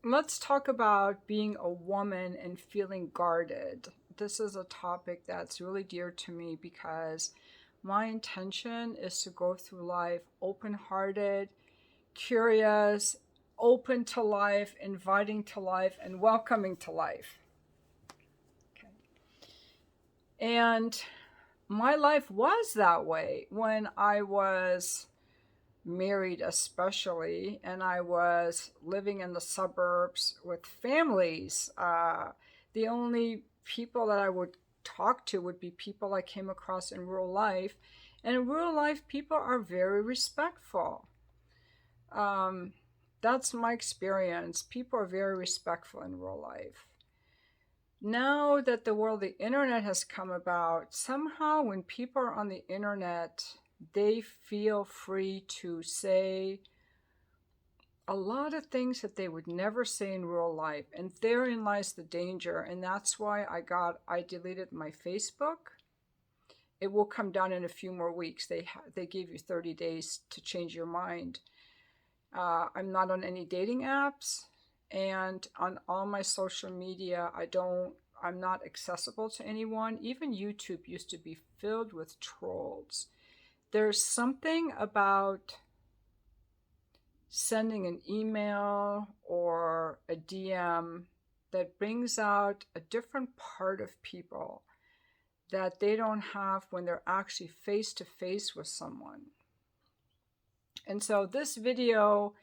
let's talk about being a woman and feeling guarded. This is a topic that's really dear to me because my intention is to go through life open-hearted, curious, open to life, inviting to life, and welcoming to life. Okay. And my life was that way when I was married, especially, and I was living in the suburbs with families. The only people that I would talk to would be people I came across in real life. And in real life, people are very respectful. Um, that's my experience. People are very respectful in real life. Now that the world, the internet has come about, somehow when people are on the internet, they feel free to say a lot of things that they would never say in real life. And therein lies the danger. And that's why I deleted my Facebook. It will come down in a few more weeks. They give you 30 days to change your mind. I'm not on any dating apps, and on all my social media, I'm not accessible to anyone. Even YouTube used to be filled with trolls. There's something about sending an email or a DM that brings out a different part of people that they don't have when they're actually face to face with someone. And so this video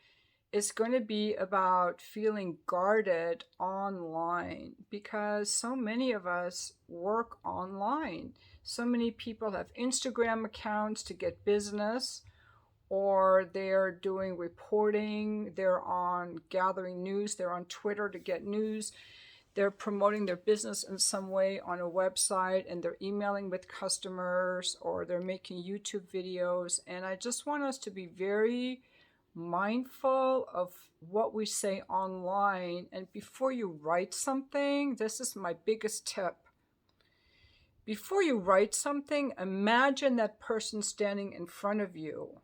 is going to be about feeling guarded online because so many of us work online. So many people have Instagram accounts to get business, or they're doing reporting, they're on gathering news, they're on Twitter to get news, they're promoting their business in some way on a website, and they're emailing with customers, or they're making YouTube videos. And I just want us to be very mindful of what we say online. And before you write something, this is my biggest tip. Before you write something, imagine that person standing in front of you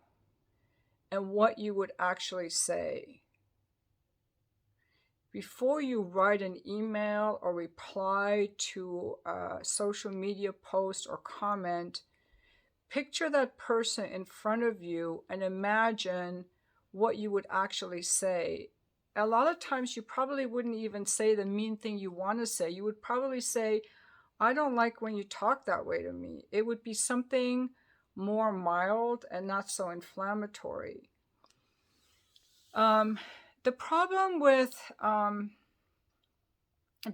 and what you would actually say. Before you write an email or reply to a social media post or comment, picture that person in front of you and imagine what you would actually say. A lot of times you probably wouldn't even say the mean thing you want to say. You would probably say, I don't like when you talk that way to me. It would be something more mild and not so inflammatory. The problem with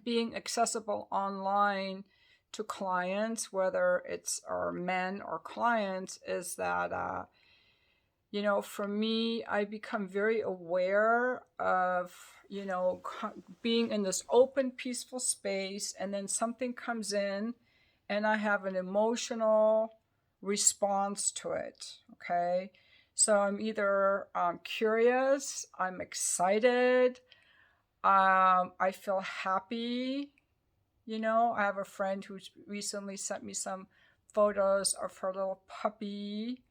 being accessible online to clients, whether it's our men or clients, is that, for me, I become very aware of, being in this open, peaceful space, and then something comes in and I have an emotional response to it, okay? So I'm either curious, I'm excited, I feel happy. I have a friend who's recently sent me some photos of her little puppy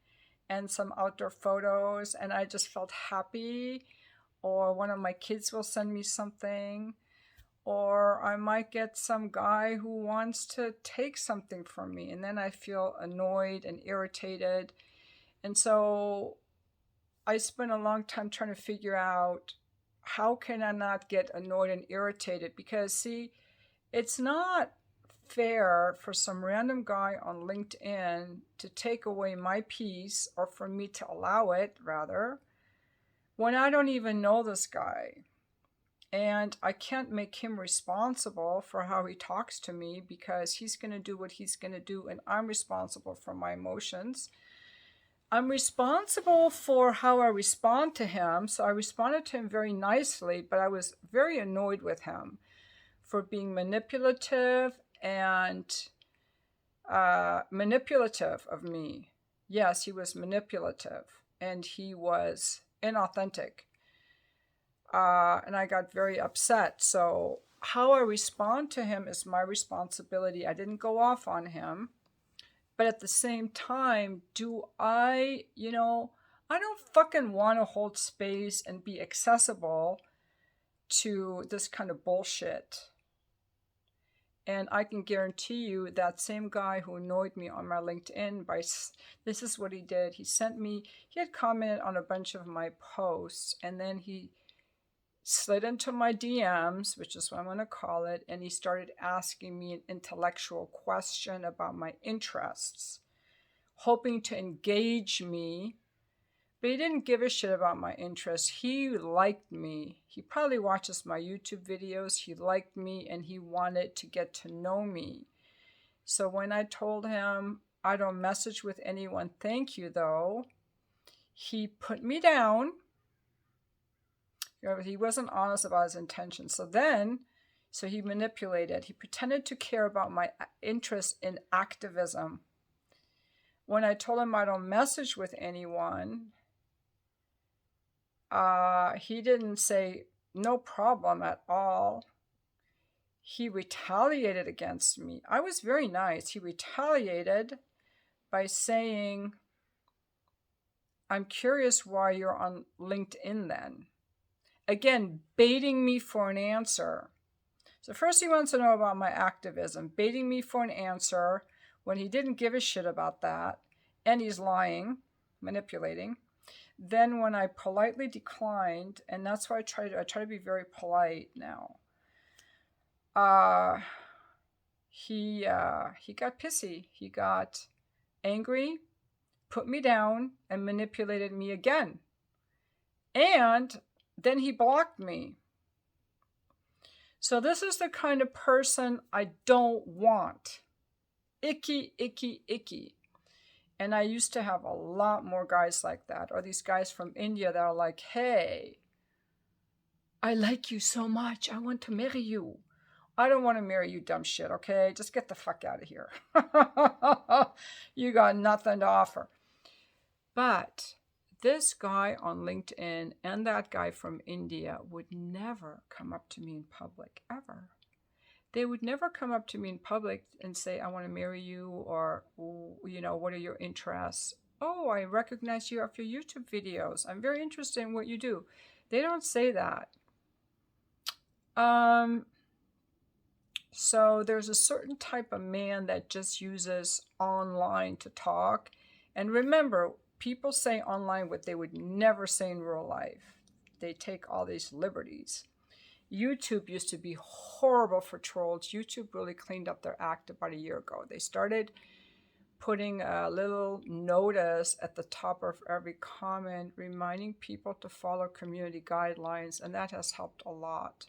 and some outdoor photos, and I just felt happy. Or one of my kids will send me something. Or I might get some guy who wants to take something from me, and then I feel annoyed and irritated. And so I spent a long time trying to figure out, how can I not get annoyed and irritated? Because, see, it's not fair for some random guy on LinkedIn to take away my peace, or for me to allow it, rather, when I don't even know this guy. And I can't make him responsible for how he talks to me, because he's going to do what he's going to do, and I'm responsible for my emotions. I'm responsible for how I respond to him. So I responded to him very nicely, but I was very annoyed with him for being manipulative and manipulative of me. Yes, he was manipulative, and he was inauthentic. And I got very upset. So how I respond to him is my responsibility. I didn't go off on him. But at the same time, I don't fucking want to hold space and be accessible to this kind of bullshit. And I can guarantee you that same guy who annoyed me on my LinkedIn this is what he did. He had commented on a bunch of my posts, and then he slid into my DMs, which is what I'm going to call it, and he started asking me an intellectual question about my interests, hoping to engage me. But he didn't give a shit about my interests. He liked me. He probably watches my YouTube videos. He liked me and he wanted to get to know me. So when I told him, I don't message with anyone, thank you though, he put me down. He wasn't honest about his intentions. So he manipulated. He pretended to care about my interest in activism. When I told him I don't message with anyone, he didn't say no problem at all. He retaliated against me. I was very nice. He retaliated by saying, I'm curious why you're on LinkedIn then. Again, baiting me for an answer. So first he wants to know about my activism, baiting me for an answer when he didn't give a shit about that, and he's lying, manipulating. Then when I politely declined, and that's why I try to be very polite now, he got pissy. He got angry, put me down, and manipulated me again. And then he blocked me. So this is the kind of person I don't want. Icky, icky, icky. And I used to have a lot more guys like that, or these guys from India that are like, hey, I like you so much. I want to marry you. I don't want to marry you, dumb shit, okay? Just get the fuck out of here. You got nothing to offer. But this guy on LinkedIn and that guy from India would never come up to me in public, ever. They would never come up to me in public and say, I want to marry you, or, what are your interests? Oh, I recognize you off your YouTube videos. I'm very interested in what you do. They don't say that. So there's a certain type of man that just uses online to talk. And remember, people say online what they would never say in real life. They take all these liberties. YouTube used to be horrible for trolls. YouTube really cleaned up their act about a year ago. They started putting a little notice at the top of every comment, reminding people to follow community guidelines, and that has helped a lot.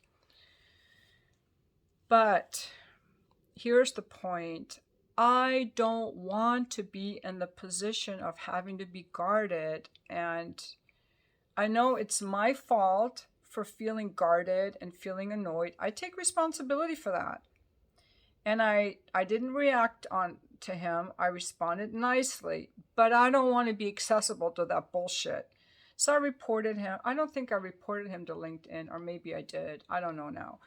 But here's the point. I don't want to be in the position of having to be guarded, and I know it's my fault for feeling guarded and feeling annoyed. I take responsibility for that. And I didn't react to him. I responded nicely, but I don't want to be accessible to that bullshit. So I reported him. I don't think I reported him to LinkedIn, or maybe I did. I don't know now.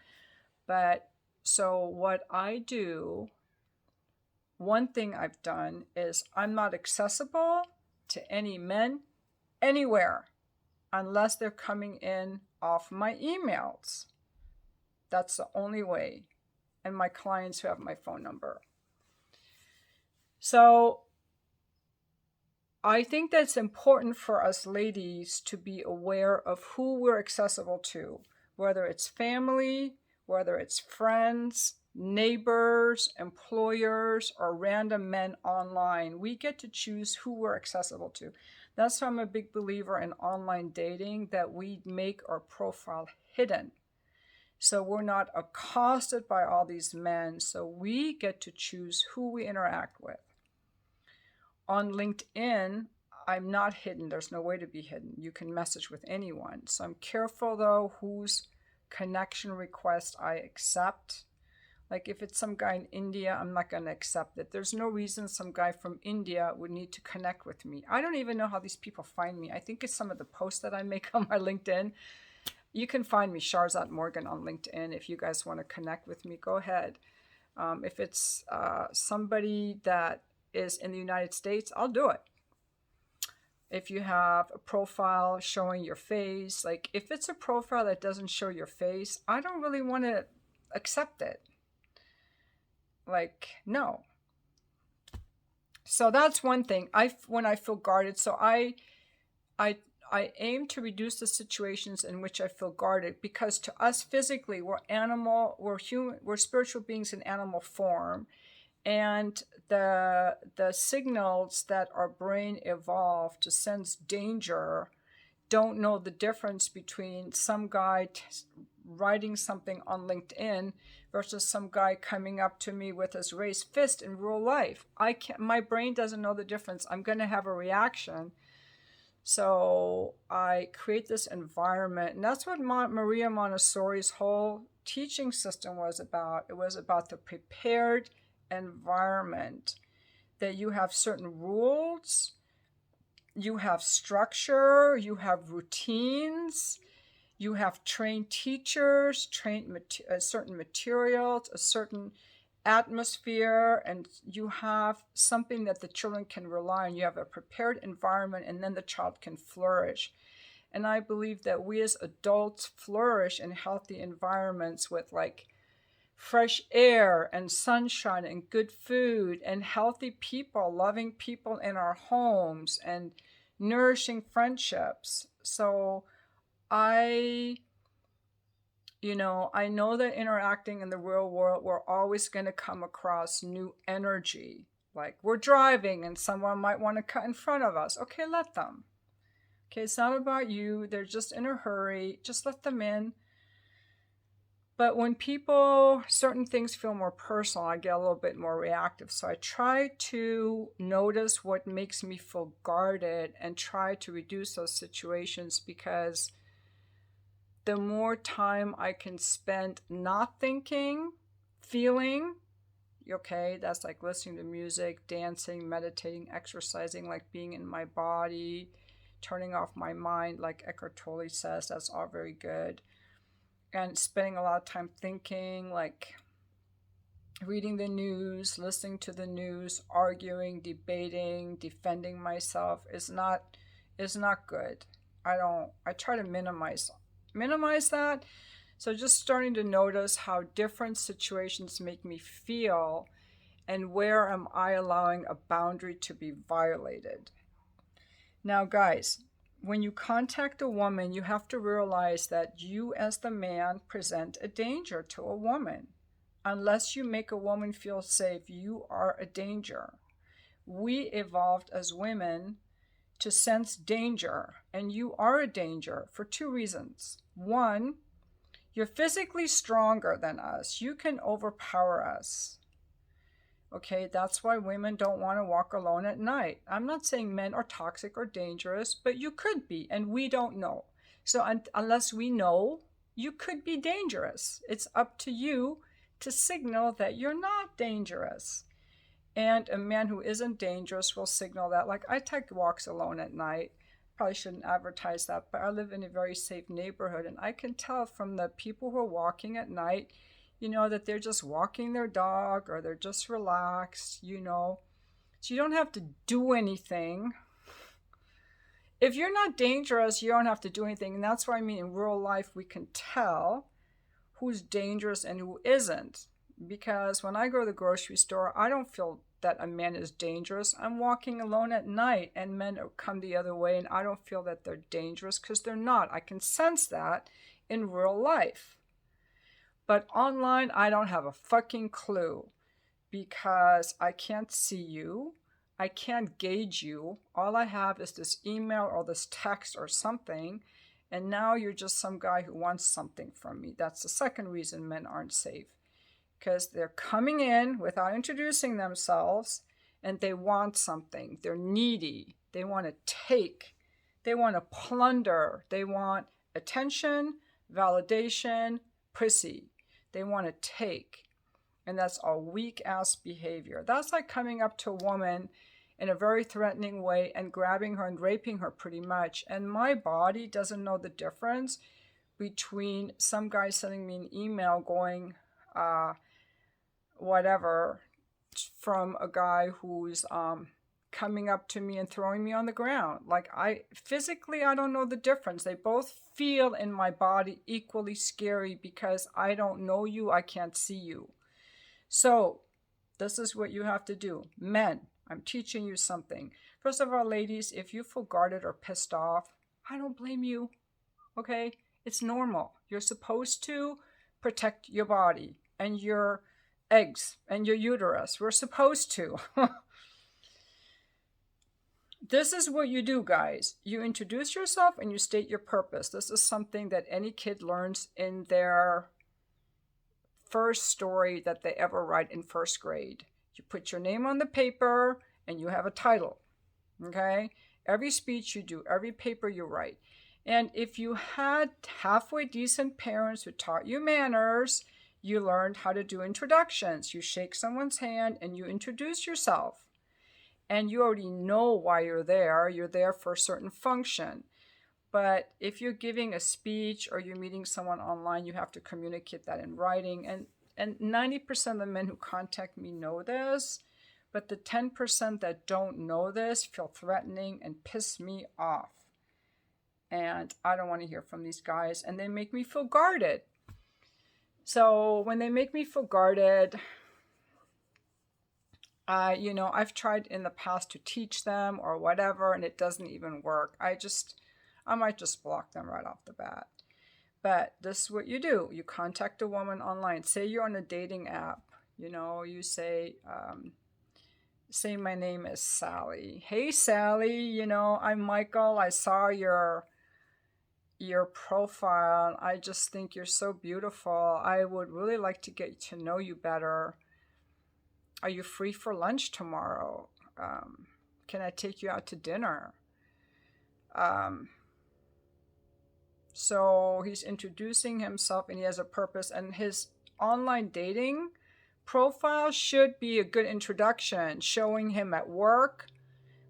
But so what I do, one thing I've done is I'm not accessible to any men anywhere unless they're coming in off my emails. That's the only way. And my clients who have my phone number. So I think that's important for us ladies to be aware of who we're accessible to, whether it's family, whether it's friends, neighbors, employers, or random men online. We get to choose who we're accessible to. That's why I'm a big believer in online dating, that we make our profile hidden. So we're not accosted by all these men. So we get to choose who we interact with. On LinkedIn, I'm not hidden. There's no way to be hidden. You can message with anyone. So I'm careful, though, whose connection request I accept. Like if it's some guy in India, I'm not going to accept it. There's no reason some guy from India would need to connect with me. I don't even know how these people find me. I think it's some of the posts that I make on my LinkedIn. You can find me, Sharzad Morgan, on LinkedIn. If you guys want to connect with me, go ahead. If it's somebody that is in the United States, I'll do it. If you have a profile showing your face, like if it's a profile that doesn't show your face, I don't really want to accept it. Like, no. So that's one thing. When I feel guarded, so I I aim to reduce the situations in which I feel guarded, because to us physically, we're human, we're spiritual beings in animal form, and the signals that our brain evolved to sense danger don't know the difference between some guy writing something on LinkedIn versus some guy coming up to me with his raised fist in real life. My brain doesn't know the difference. I'm going to have a reaction. So I create this environment, and that's what Maria Montessori's whole teaching system was about. It was about the prepared environment, that you have certain rules, you have structure, you have routines, you have trained teachers, certain materials, a certain atmosphere, and you have something that the children can rely on. You have a prepared environment, and then the child can flourish. And I believe that we as adults flourish in healthy environments with like fresh air and sunshine and good food and healthy people, loving people in our homes and nourishing friendships. So I I know that interacting in the real world, we're always going to come across new energy. Like we're driving and someone might want to cut in front of us. Okay, let them. Okay, it's not about you. They're just in a hurry. Just let them in. But when certain things feel more personal, I get a little bit more reactive. So I try to notice what makes me feel guarded and try to reduce those situations, because the more time I can spend not thinking, feeling, okay, that's like listening to music, dancing, meditating, exercising, like being in my body, turning off my mind, like Eckhart Tolle says, that's all very good. And spending a lot of time thinking, like reading the news, listening to the news, arguing, debating, defending myself is not good. I try to minimize that. So just starting to notice how different situations make me feel, and where am I allowing a boundary to be violated. Now, guys, when you contact a woman, you have to realize that you as the man present a danger to a woman. Unless you make a woman feel safe, you are a danger. We evolved as women to sense danger, and you are a danger for two reasons. One, you're physically stronger than us. You can overpower us. Okay, that's why women don't want to walk alone at night. I'm not saying men are toxic or dangerous, but you could be, and we don't know. So unless we know, you could be dangerous. It's up to you to signal that you're not dangerous. And a man who isn't dangerous will signal that. Like, I take walks alone at night. Probably shouldn't advertise that, but I live in a very safe neighborhood, and I can tell from the people who are walking at night, that they're just walking their dog, or they're just relaxed, So you don't have to do anything. If you're not dangerous, you don't have to do anything. And that's why I mean in real life we can tell who's dangerous and who isn't. Because when I go to the grocery store, I don't feel that a man is dangerous. I'm walking alone at night and men come the other way, and I don't feel that they're dangerous, because they're not. I can sense that in real life. But online, I don't have a fucking clue, because I can't see you. I can't gauge you. All I have is this email or this text or something, and now you're just some guy who wants something from me. That's the second reason men aren't safe, because they're coming in without introducing themselves, and they want something. They're needy. They want to take. They want to plunder. They want attention, validation, pussy. They want to take. And that's a weak-ass behavior. That's like coming up to a woman in a very threatening way and grabbing her and raping her pretty much. And my body doesn't know the difference between some guy sending me an email going, whatever, from a guy who's coming up to me and throwing me on the ground. Like, I don't know the difference. They both feel in my body equally scary because I don't know you, I can't see you. So this is what you have to do. Men, I'm teaching you something. First of all, ladies, if you feel guarded or pissed off, I don't blame you, okay? It's normal. You're supposed to protect your body and your eggs and your uterus. We're supposed to. This is what you do, guys. You introduce yourself and you state your purpose. This is something that any kid learns in their first story that they ever write in first grade. You put your name on the paper and you have a title, okay? Every speech you do, every paper you write. And if you had halfway decent parents who taught you manners, you learned how to do introductions. You shake someone's hand and you introduce yourself. And you already know why you're there. You're there for a certain function. But if you're giving a speech or you're meeting someone online, you have to communicate that in writing. And 90% of the men who contact me know this, but the 10% that don't know this feel threatening and piss me off. And I don't want to hear from these guys, and they make me feel guarded. So when they make me feel guarded, I've tried in the past to teach them or whatever, and it doesn't even work. I might just block them right off the bat. But this is what you do. You contact a woman online. Say you're on a dating app. You say my name is Sally. Hey, Sally, I'm Michael. I saw your profile. I just think you're so beautiful. I would really like to get to know you better. Are you free for lunch tomorrow? Can I take you out to dinner? So he's introducing himself and he has a purpose, and his online dating profile should be a good introduction, showing him at work,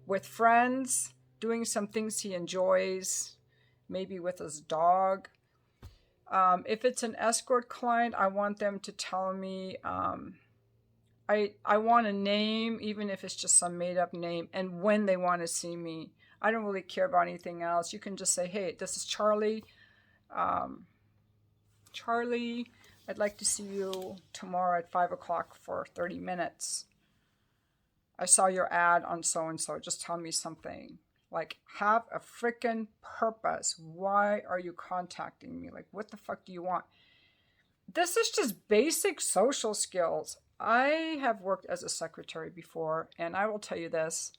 with friends, doing some things he enjoys, maybe with his dog. If it's an escort client, I want them to tell me, I want a name, even if it's just some made up name, and when they want to see me. I don't really care about anything else. You can just say, hey, this is Charlie. Charlie, I'd like to see you tomorrow at 5 o'clock for 30 minutes. I saw your ad on so-and-so. Just tell me something. Like, have a freaking purpose. Why are you contacting me? Like, what the fuck do you want? This is just basic social skills. I have worked as a secretary before, and I will tell you this.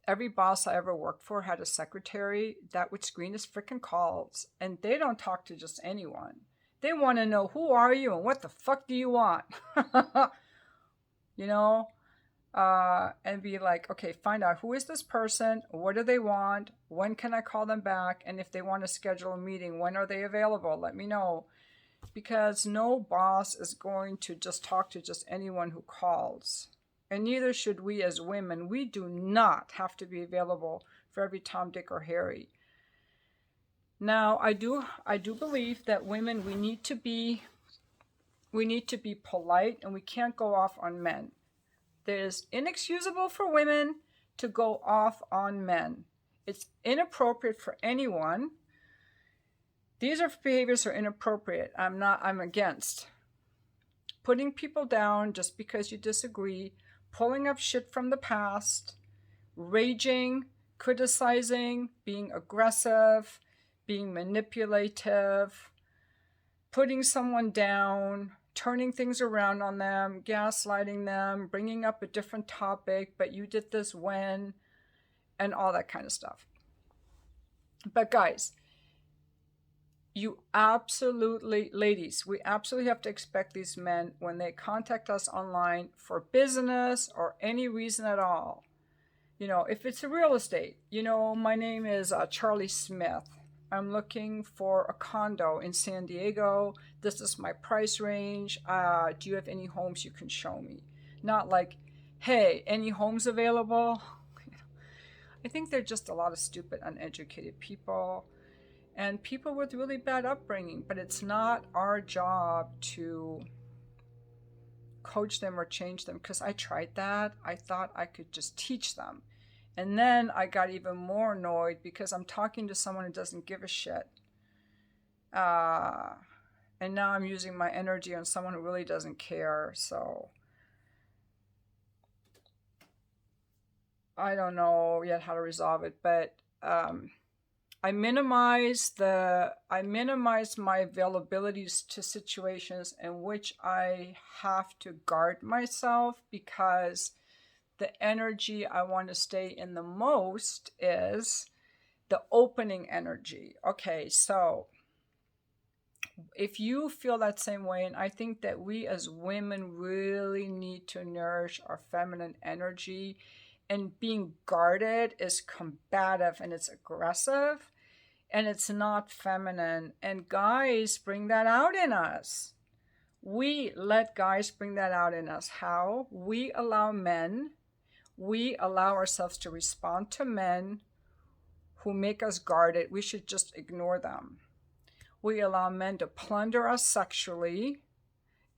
Every boss I ever worked for had a secretary that would screen his freaking calls, and they don't talk to just anyone. They want to know, who are you and what the fuck do you want? And be like, okay, find out, who is this person? What do they want? When can I call them back? And if they want to schedule a meeting, when are they available? Let me know. Because no boss is going to just talk to just anyone who calls. And neither should we as women. We do not have to be available for every Tom, Dick, or Harry. Now, I do believe that women, we need to be polite, and we can't go off on men. It is inexcusable for women to go off on men. It's inappropriate for anyone. These behaviors are inappropriate. I'm against putting people down just because you disagree, pulling up shit from the past, raging, criticizing, being aggressive, being manipulative, putting someone down, turning things around on them, gaslighting them, bringing up a different topic, but you did this when, and all that kind of stuff. But guys, ladies, we absolutely have to expect these men, when they contact us online for business or any reason at all. If it's a real estate, my name is Charlie Smith. I'm looking for a condo in San Diego. This is my price range. Do you have any homes you can show me? Not like, hey, any homes available? I think they're just a lot of stupid, uneducated people. And people with really bad upbringing, but it's not our job to coach them or change them, because I tried that. I thought I could just teach them. And then I got even more annoyed because I'm talking to someone who doesn't give a shit. And now I'm using my energy on someone who really doesn't care. So I don't know yet how to resolve it, but I minimize my availabilities to situations in which I have to guard myself, because the energy I want to stay in the most is the opening energy. Okay, so if you feel that same way, and I think that we as women really need to nourish our feminine energy, and being guarded is combative and it's aggressive and it's not feminine, and guys bring that out in us. We let guys bring that out in us. How? We allow ourselves to respond to men who make us guarded. We should just ignore them. We allow men to plunder us sexually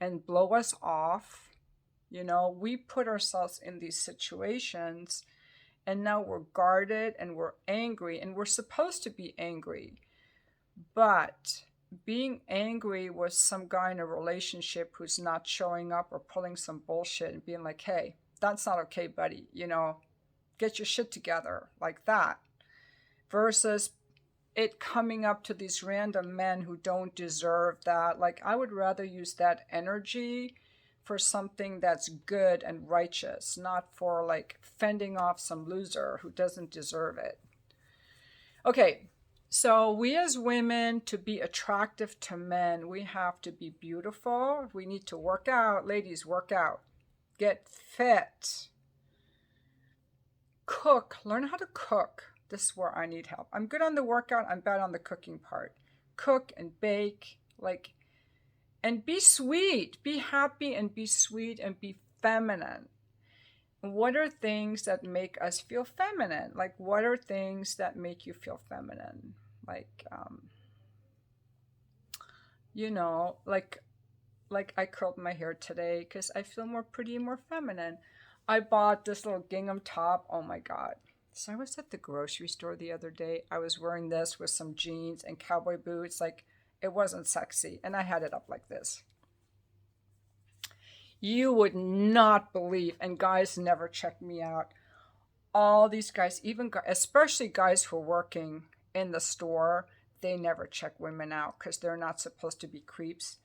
and blow us off. We put ourselves in these situations, and now we're guarded and we're angry, and we're supposed to be angry. But being angry with some guy in a relationship who's not showing up or pulling some bullshit and being like, hey, that's not okay, buddy, get your shit together, like that, versus it coming up to these random men who don't deserve that. Like, I would rather use that energy for something that's good and righteous, not for like fending off some loser who doesn't deserve it. Okay, so we as women, to be attractive to men, we have to be beautiful. We need to work out. Ladies, work out. Get fit. Cook. Learn how to cook. This is where I need help. I'm good on the workout. I'm bad on the cooking part. Cook and bake, and be sweet. Be happy and be sweet and be feminine. What are things that make us feel feminine? Like, what are things that make you feel feminine? Like, like I curled my hair today because I feel more pretty and more feminine. I bought this little gingham top. Oh my God. So I was at the grocery store the other day. I was wearing this with some jeans and cowboy boots. Like, it wasn't sexy. And I had it up like this. You would not believe, and guys never check me out. All these guys, especially guys who are working in the store, they never check women out because they're not supposed to be creeps.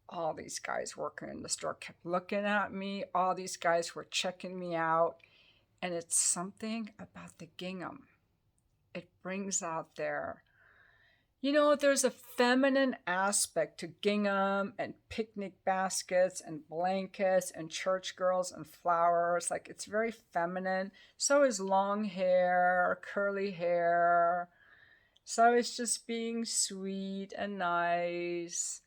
All these guys working in the store kept looking at me. All these guys were checking me out. And it's something about the gingham. It brings out there's a feminine aspect to gingham and picnic baskets and blankets and church girls and flowers. Like, it's very feminine. So is long hair, curly hair. So it's just being sweet and nice.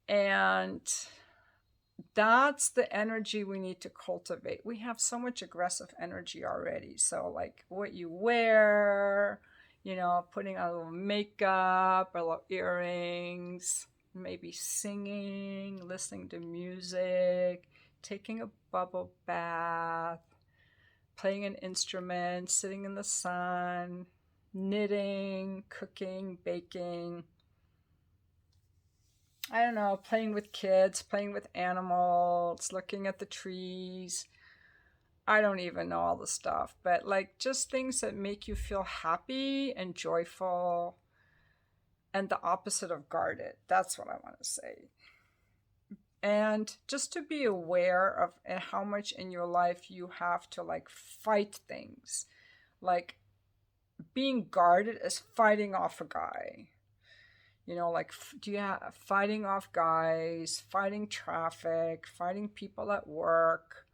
And that's the energy we need to cultivate. We have so much aggressive energy already. So, like, what you wear, putting on a little makeup, a little earrings, maybe singing, listening to music, taking a bubble bath, playing an instrument, sitting in the sun, knitting, cooking, baking. I don't know, playing with kids, playing with animals, looking at the trees. I don't even know all the stuff, but like, just things that make you feel happy and joyful, and the opposite of guarded. That's what I want to say. And just to be aware of how much in your life you have to like fight things. Like, being guarded is fighting off a guy. Fighting off guys, fighting traffic, fighting people at work,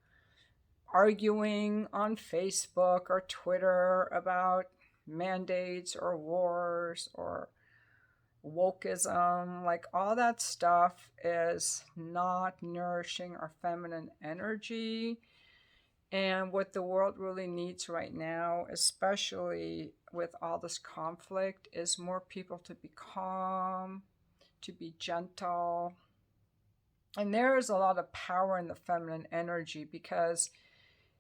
arguing on Facebook or Twitter about mandates or wars or wokeism. Like, all that stuff is not nourishing our feminine energy. And what the world really needs right now, especially with all this conflict, is more people to be calm, to be gentle, And there is a lot of power in the feminine energy because,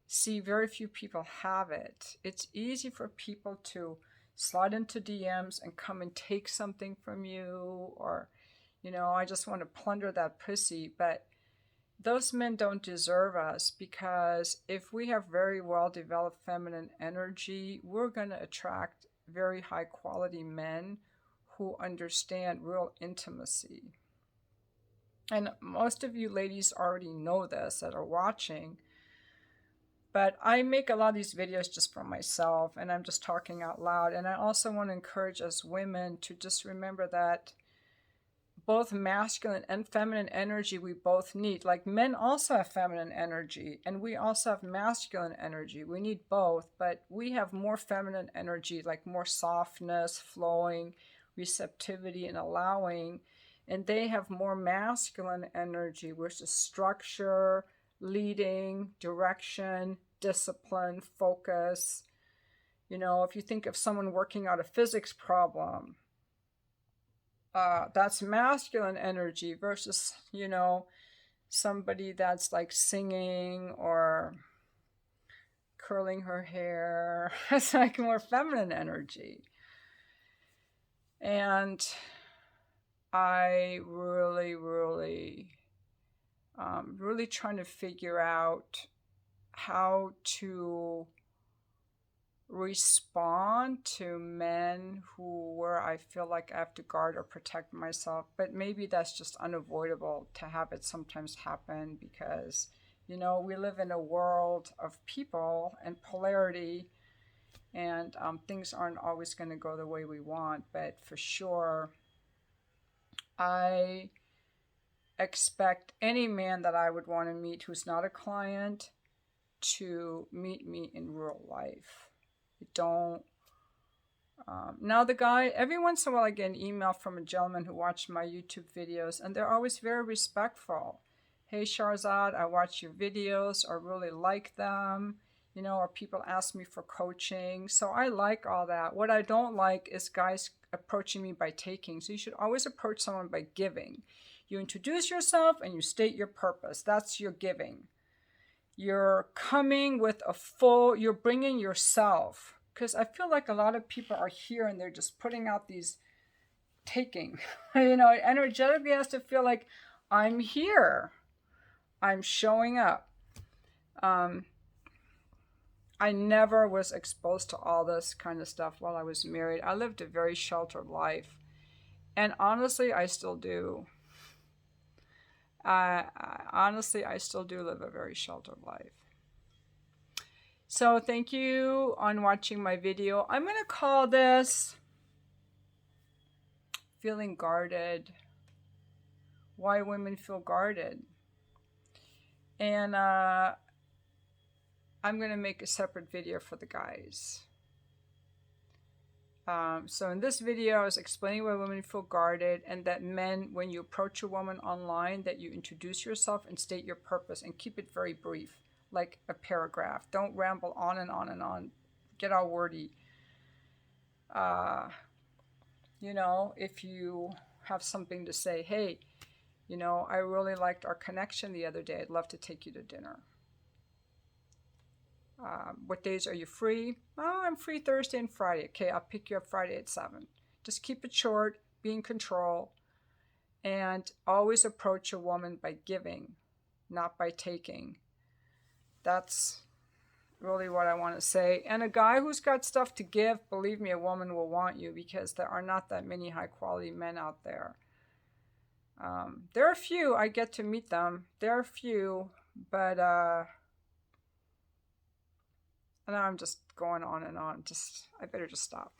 see, very few people have it. It's easy for people to slide into DMs and come and take something from you, or, I just want to plunder that pussy. But those men don't deserve us, because if we have very well developed feminine energy, we're going to attract very high quality men who understand real intimacy. And most of you ladies already know this that are watching, but I make a lot of these videos just for myself, and I'm just talking out loud. And I also want to encourage us women to just remember that both masculine and feminine energy we both need. Like, men also have feminine energy, and we also have masculine energy. We need both, but we have more feminine energy, like more softness, flowing, receptivity, and allowing. And they have more masculine energy, which is structure, leading, direction, discipline, focus. If you think of someone working out a physics problem, that's masculine energy versus, somebody that's like singing or curling her hair. It's like more feminine energy. And I really trying to figure out how to respond to men where I feel like I have to guard or protect myself. But maybe that's just unavoidable to have it sometimes happen, because, we live in a world of people and polarity, and things aren't always going to go the way we want. But for sure, I expect any man that I would want to meet who's not a client to meet me in real life. Now the guy, every once in a while I get an email from a gentleman who watched my YouTube videos, and they're always very respectful. Hey Sharzad, I watch your videos, I really like them. Or people ask me for coaching. So I like all that. What I don't like is guys approaching me by taking. So you should always approach someone by giving. You introduce yourself and you state your purpose. That's your giving. You're coming with you're bringing yourself. Because I feel like a lot of people are here and they're just putting out these taking. Energetically has to feel like, I'm here. I'm showing up. I never was exposed to all this kind of stuff while I was married. I lived a very sheltered life. And honestly, I still do. Honestly, I still do live a very sheltered life. So thank you on watching my video. I'm going to call this Feeling Guarded. Why women feel guarded. And I'm going to make a separate video for the guys. So in this video, I was explaining why women feel guarded, and that men, when you approach a woman online, that you introduce yourself and state your purpose and keep it very brief, like a paragraph. Don't ramble on and on and on. Get all wordy. If you have something to say, hey, I really liked our connection the other day. I'd love to take you to dinner. What days are you free? Oh, I'm free Thursday and Friday. Okay, I'll pick you up Friday at 7. Just keep it short, be in control, and always approach a woman by giving, not by taking. That's really what I want to say. And a guy who's got stuff to give, believe me, a woman will want you, because there are not that many high quality men out there. There are a few, I get to meet them. There are a few, but and I'm just going on and on. I better just stop.